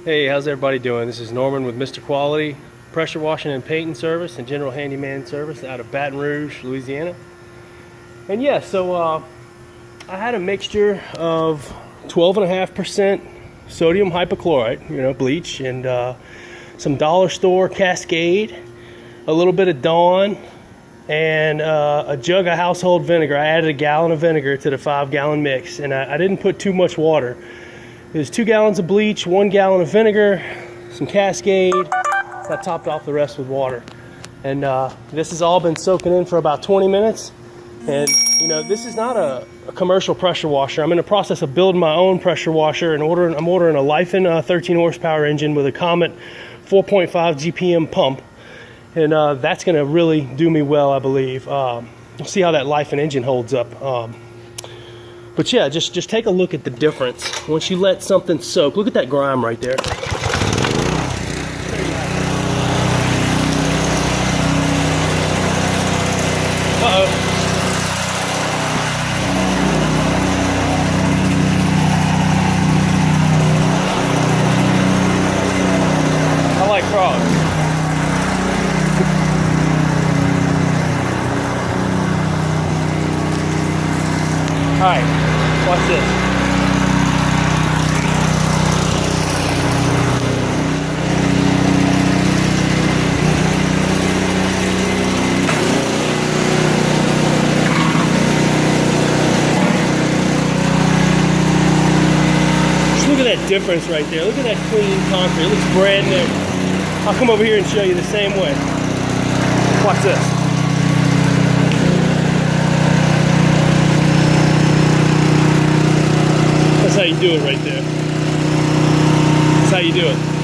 Hey, how's everybody doing? This is Norman with Mr. Quality Pressure Washing and Painting Service and General Handyman Service out of Baton Rouge, Louisiana. And yeah, so I had a mixture of 12.5% sodium hypochlorite, bleach, and some dollar store Cascade, a little bit of Dawn, and a jug of household vinegar. I added a gallon of vinegar to the 5-gallon mix, and I didn't put too much water. There's 2 gallons of bleach, 1 gallon of vinegar, some Cascade. I topped off the rest with water. And this has all been soaking in for about 20 minutes. And this is not a commercial pressure washer. I'm in the process of building my own pressure washer and I'm ordering a Lifen 13 horsepower engine with a Comet 4.5 GPM pump. And that's gonna really do me well, I believe. We'll see how that Lifen engine holds up. But yeah, just take a look at the difference. Once you let something soak, look at that grime right there. Uh-oh. I like frogs. All right, watch this. Just look at that difference right there. Look at that clean concrete. It looks brand new. I'll come over here and show you the same way. Watch this. That's how you do it right there. That's how you do it.